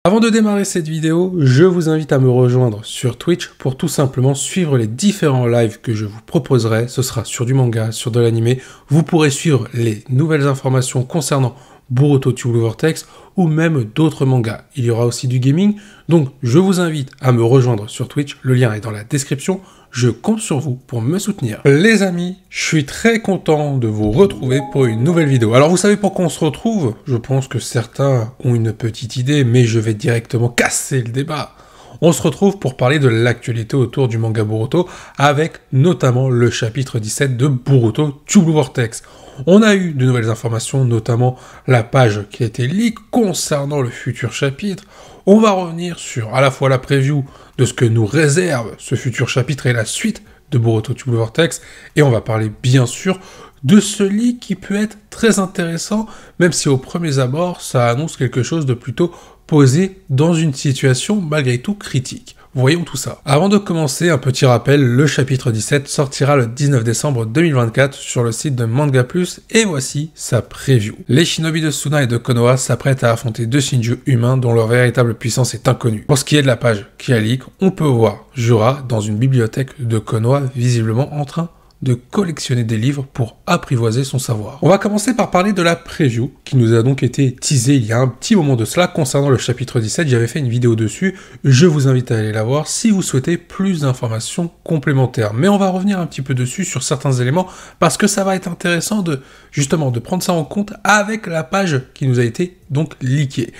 Avant de démarrer cette vidéo, je vous invite à me rejoindre sur Twitch pour tout simplement suivre les différents lives que je vous proposerai. Ce sera sur du manga, sur de l'animé. Vous pourrez suivre les nouvelles informations concernant Boruto to Blue Vortex ou même d'autres mangas. Il y aura aussi du gaming, donc je vous invite à me rejoindre sur Twitch. Le lien est dans la description. Je compte sur vous pour me soutenir. Les amis, je suis très content de vous retrouver pour une nouvelle vidéo. Alors vous savez pourquoi on se retrouve? Je pense que certains ont une petite idée, mais je vais directement casser le débat. On se retrouve pour parler de l'actualité autour du manga Boruto, avec notamment le chapitre 17 de Boruto to Blue Vortex. On a eu de nouvelles informations, notamment la page qui a été leak concernant le futur chapitre. On va revenir sur à la fois la preview de ce que nous réserve ce futur chapitre et la suite de Boruto to Blue Vortex, et on va parler bien sûr de ce leak qui peut être très intéressant, même si au premier abord ça annonce quelque chose de plutôt posé dans une situation malgré tout critique. Voyons tout ça. Avant de commencer, un petit rappel, le chapitre 17 sortira le 19 décembre 2024 sur le site de Manga Plus, et voici sa preview. Les shinobi de Suna et de Konoha s'apprêtent à affronter deux Shinju humains dont leur véritable puissance est inconnue. Pour ce qui est de la page qui a leak, on peut voir Jura dans une bibliothèque de Konoha visiblement en train de collectionner des livres pour apprivoiser son savoir. On va commencer par parler de la preview qui nous a donc été teasée il y a un petit moment de cela concernant le chapitre 17. J'avais fait une vidéo dessus, je vous invite à aller la voir si vous souhaitez plus d'informations complémentaires. Mais on va revenir un petit peu dessus sur certains éléments parce que ça va être intéressant de justement de prendre ça en compte avec la page qui nous a été donc leakée.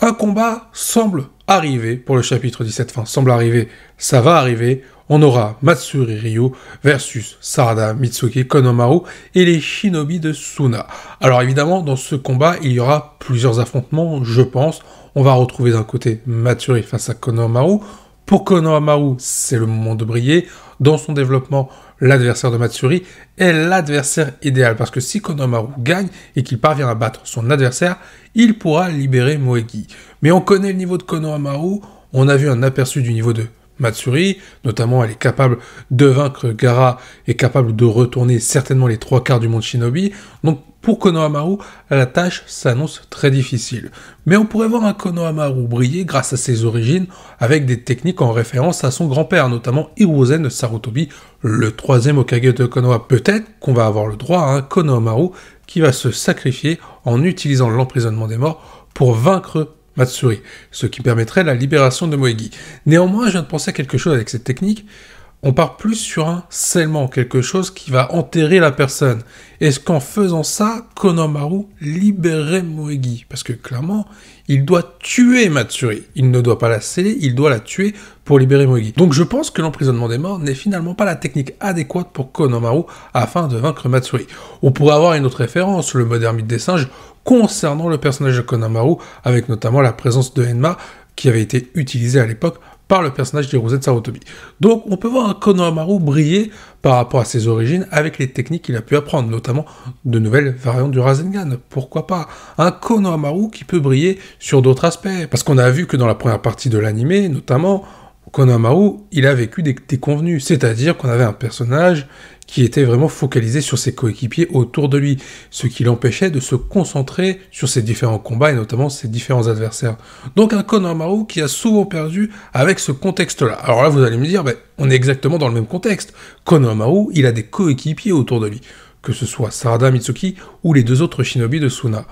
Un combat semble arriver pour le chapitre 17, enfin semble arriver, ça va arriver. On aura Matsuri Ryu versus Sarada Mitsuki Konohamaru et les shinobi de Suna. Alors évidemment, dans ce combat, il y aura plusieurs affrontements, je pense. On va retrouver d'un côté Matsuri face à Konohamaru. Pour Konohamaru, c'est le moment de briller. Dans son développement, l'adversaire de Matsuri est l'adversaire idéal. Parce que si Konohamaru gagne et qu'il parvient à battre son adversaire, il pourra libérer Moegi. Mais on connaît le niveau de Konohamaru. On a vu un aperçu du niveau de Matsuri, notamment elle est capable de vaincre Gaara et capable de retourner certainement les trois quarts du monde shinobi. Donc pour Konohamaru, la tâche s'annonce très difficile. Mais on pourrait voir un Konohamaru briller grâce à ses origines avec des techniques en référence à son grand-père, notamment Hiruzen Sarutobi, le troisième Hokage de Konoha. Peut-être qu'on va avoir le droit à un Konohamaru qui va se sacrifier en utilisant l'emprisonnement des morts pour vaincre Matsuri, ce qui permettrait la libération de Moegi. Néanmoins, je viens de penser à quelque chose avec cette technique. On part plus sur un scellement, quelque chose qui va enterrer la personne. Est-ce qu'en faisant ça, Konohamaru libérerait Moegi? Parce que clairement, il doit tuer Matsuri. Il ne doit pas la sceller, il doit la tuer pour libérer Moegi. Donc je pense que l'emprisonnement des morts n'est finalement pas la technique adéquate pour Konohamaru afin de vaincre Matsuri. On pourrait avoir une autre référence, le mode ermite des singes, concernant le personnage de Konohamaru, avec notamment la présence de Enma, qui avait été utilisée à l'époque par le personnage d'Hiruzen Sarutobi. Donc on peut voir un Konohamaru briller par rapport à ses origines avec les techniques qu'il a pu apprendre, notamment de nouvelles variantes du Rasengan. Pourquoi pas un Konohamaru qui peut briller sur d'autres aspects? Parce qu'on a vu que dans la première partie de l'anime, notamment, Konohamaru, il a vécu des déconvenus, c'est-à-dire qu'on avait un personnage qui était vraiment focalisé sur ses coéquipiers autour de lui, ce qui l'empêchait de se concentrer sur ses différents combats et notamment ses différents adversaires. Donc un Konohamaru qui a souvent perdu avec ce contexte-là. Alors là, vous allez me dire, on est exactement dans le même contexte. Konohamaru, il a des coéquipiers autour de lui, que ce soit Sarada Mitsuki ou les deux autres shinobi de Suna.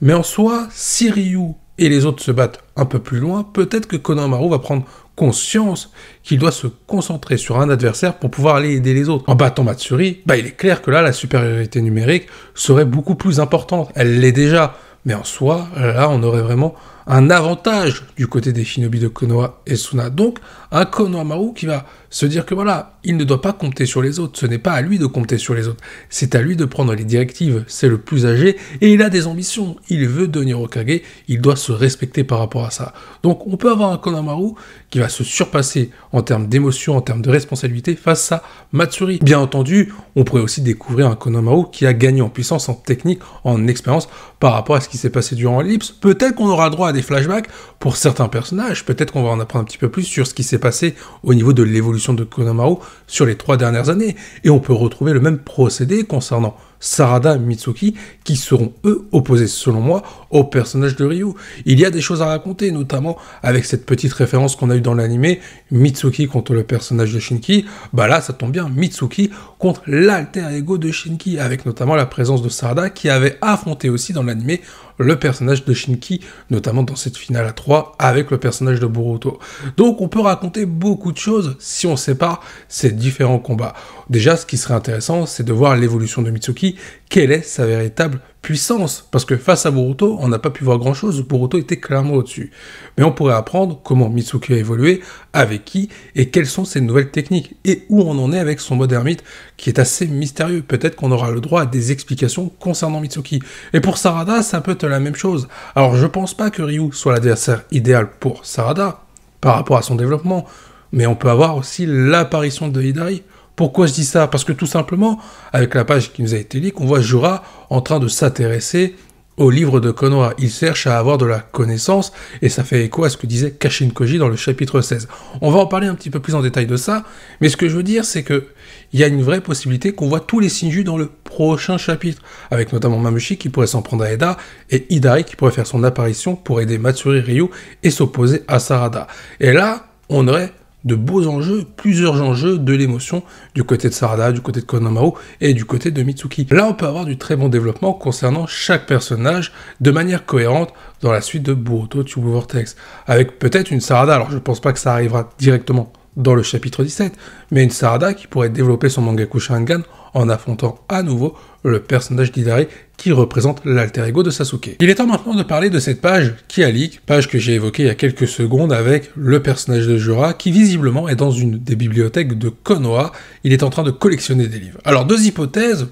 Mais en soi, si Ryu et les autres se battent un peu plus loin, peut-être que Konohamaru va prendre conscience qu'il doit se concentrer sur un adversaire pour pouvoir aller aider les autres. En battant Matsuri, il est clair que là, la supériorité numérique serait beaucoup plus importante. Elle l'est déjà, mais en soi, là, on aurait vraiment un avantage du côté des shinobi de Konoha et Suna. Donc, un Konohamaru qui va se dire que voilà, il ne doit pas compter sur les autres. Ce n'est pas à lui de compter sur les autres. C'est à lui de prendre les directives. C'est le plus âgé et il a des ambitions. Il veut devenir Hokage. Il doit se respecter par rapport à ça. Donc, on peut avoir un Konohamaru qui va se surpasser en termes d'émotion, en termes de responsabilité face à Matsuri. Bien entendu, on pourrait aussi découvrir un Konohamaru qui a gagné en puissance, en technique, en expérience par rapport à ce qui s'est passé durant l'ellipse. Peut-être qu'on aura droit à des flashbacks pour certains personnages. Peut-être qu'on va en apprendre un petit peu plus sur ce qui s'est passé au niveau de l'évolution de Konohamaru sur les 3 dernières années. Et on peut retrouver le même procédé concernant Sarada, Mitsuki, qui seront eux opposés selon moi au personnage de Ryu. Il y a des choses à raconter, notamment avec cette petite référence qu'on a eue dans l'anime, Mitsuki contre le personnage de Shinki. Bah là, ça tombe bien, Mitsuki contre l'alter ego de Shinki, avec notamment la présence de Sarada qui avait affronté aussi dans l'anime le personnage de Shinki, notamment dans cette finale à 3 avec le personnage de Boruto. Donc on peut raconter beaucoup de choses si on sépare ces différents combats. Déjà, ce qui serait intéressant, c'est de voir l'évolution de Mitsuki, quelle est sa véritable puissance, parce que face à Boruto, on n'a pas pu voir grand chose, Boruto était clairement au-dessus. Mais on pourrait apprendre comment Mitsuki a évolué, avec qui, et quelles sont ses nouvelles techniques, et où on en est avec son mode ermite, qui est assez mystérieux. Peut-être qu'on aura le droit à des explications concernant Mitsuki. Et pour Sarada, ça peut être la même chose. Alors je pense pas que Ryu soit l'adversaire idéal pour Sarada, par rapport à son développement, mais on peut avoir aussi l'apparition de Hidari. Pourquoi je dis ça? Parce que tout simplement, avec la page qui nous a été leak, on voit Jura en train de s'intéresser au livre de Konoha. Il cherche à avoir de la connaissance, et ça fait écho à ce que disait Kashin Koji dans le chapitre 16. On va en parler un petit peu plus en détail de ça, mais ce que je veux dire, c'est que il y a une vraie possibilité qu'on voit tous les Shinju dans le prochain chapitre, avec notamment Mamushi qui pourrait s'en prendre à Eda, et Hidari qui pourrait faire son apparition pour aider Matsuri Ryu et s'opposer à Sarada. Et là, on aurait de beaux enjeux, plusieurs enjeux de l'émotion du côté de Sarada, du côté de Konohamaru et du côté de Mitsuki. Là, on peut avoir du très bon développement concernant chaque personnage de manière cohérente dans la suite de Boruto Tube Vortex, avec peut-être une Sarada, alors je pense pas que ça arrivera directement dans le chapitre 17, mais une Sarada qui pourrait développer son Mangaku Sharingan en affrontant à nouveau le personnage d'Hidari qui représente l'alter ego de Sasuke. Il est temps maintenant de parler de cette page qui a leak, page que j'ai évoquée il y a quelques secondes avec le personnage de Jura qui visiblement est dans une des bibliothèques de Konoha. Il est en train de collectionner des livres. Alors deux hypothèses.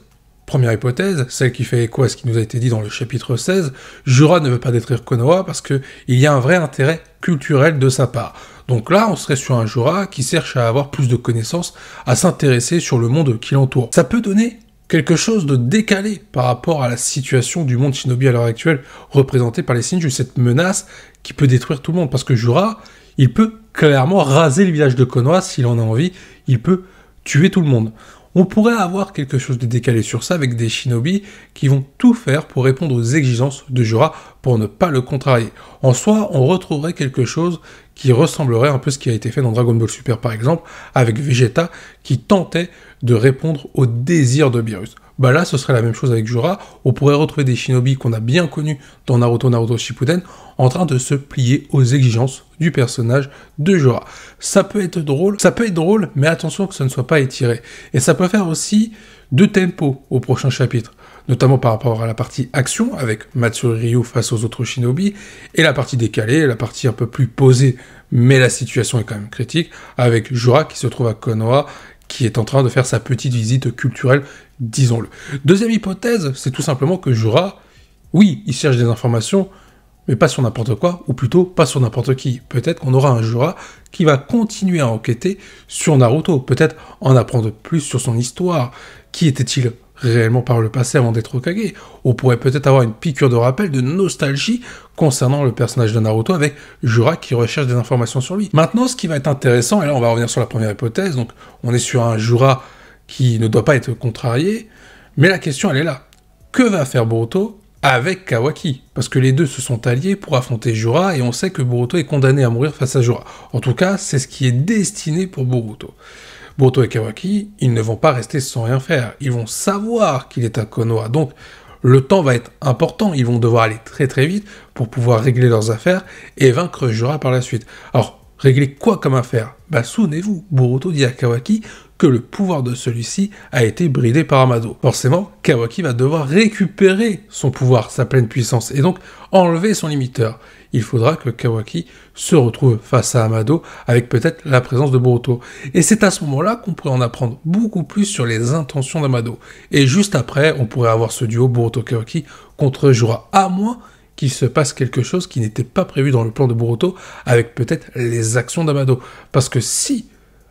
Première hypothèse, celle qui fait écho à ce qui nous a été dit dans le chapitre 16, Jura ne veut pas détruire Konoha parce qu'il y a un vrai intérêt culturel de sa part. Donc là, on serait sur un Jura qui cherche à avoir plus de connaissances, à s'intéresser sur le monde qui l'entoure. Ça peut donner quelque chose de décalé par rapport à la situation du monde shinobi à l'heure actuelle, représentée par les Shinju, cette menace qui peut détruire tout le monde, parce que Jura, il peut clairement raser le village de Konoha s'il en a envie, il peut tuer tout le monde. On pourrait avoir quelque chose de décalé sur ça avec des shinobi qui vont tout faire pour répondre aux exigences de Jura pour ne pas le contrarier. En soi, on retrouverait quelque chose qui ressemblerait un peu à ce qui a été fait dans Dragon Ball Super par exemple, avec Vegeta qui tentait de répondre aux désirs de Beerus. Bah là, ce serait la même chose avec Jura, on pourrait retrouver des shinobi qu'on a bien connus dans Naruto Shippuden en train de se plier aux exigences du personnage de Jura. Ça peut être drôle, mais attention que ça ne soit pas étiré. Et ça peut faire aussi de tempo au prochain chapitre, notamment par rapport à la partie action, avec Matsuri Ryu face aux autres shinobi, et la partie décalée, la partie un peu plus posée, mais la situation est quand même critique, avec Jura qui se trouve à Konoha, qui est en train de faire sa petite visite culturelle, disons-le. Deuxième hypothèse, c'est tout simplement que Jura, oui, il cherche des informations, mais pas sur n'importe quoi, ou plutôt pas sur n'importe qui. Peut-être qu'on aura un Jura qui va continuer à enquêter sur Naruto, peut-être en apprendre plus sur son histoire. Qui était-il réellement par le passé avant d'être Hokage? On pourrait peut-être avoir une piqûre de rappel, de nostalgie concernant le personnage de Naruto avec Jura qui recherche des informations sur lui. Maintenant, ce qui va être intéressant, et là on va revenir sur la première hypothèse, donc on est sur un Jura qui ne doit pas être contrarié, mais la question elle est là. Que va faire Boruto avec Kawaki? Parce que les deux se sont alliés pour affronter Jura, et on sait que Boruto est condamné à mourir face à Jura. En tout cas, c'est ce qui est destiné pour Boruto. Boruto et Kawaki, ils ne vont pas rester sans rien faire. Ils vont savoir qu'il est à Konoha. Donc, le temps va être important. Ils vont devoir aller très très vite pour pouvoir régler leurs affaires et vaincre Jura par la suite. Alors, régler quoi comme affaire? Bah, souvenez-vous, Boruto dit à Kawaki que le pouvoir de celui-ci a été bridé par Amado. Forcément, Kawaki va devoir récupérer son pouvoir, sa pleine puissance, et donc enlever son limiteur. Il faudra que Kawaki se retrouve face à Amado, avec peut-être la présence de Boruto. Et c'est à ce moment-là qu'on pourrait en apprendre beaucoup plus sur les intentions d'Amado. Et juste après, on pourrait avoir ce duo Boruto-Kawaki contre Jura, à moins qu'il se passe quelque chose qui n'était pas prévu dans le plan de Boruto, avec peut-être les actions d'Amado. Parce que si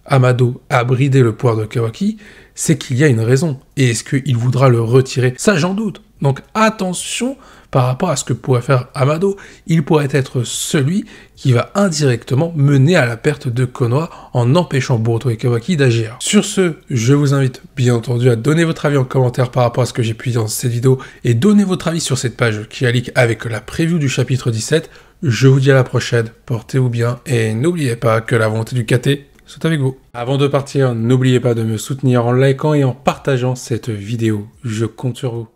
Amado a bridé le pouvoir de Kawaki, c'est qu'il y a une raison. Et est-ce qu'il voudra le retirer? Ça, j'en doute. Donc attention par rapport à ce que pourrait faire Amado, il pourrait être celui qui va indirectement mener à la perte de Konoha en empêchant Boruto et Kawaki d'agir. Sur ce, je vous invite bien entendu à donner votre avis en commentaire par rapport à ce que j'ai pu dire dans cette vidéo et donner votre avis sur cette page qui a leak avec la preview du chapitre 17. Je vous dis à la prochaine, portez-vous bien et n'oubliez pas que la volonté du KT soit avec vous. Avant de partir, n'oubliez pas de me soutenir en likant et en partageant cette vidéo. Je compte sur vous.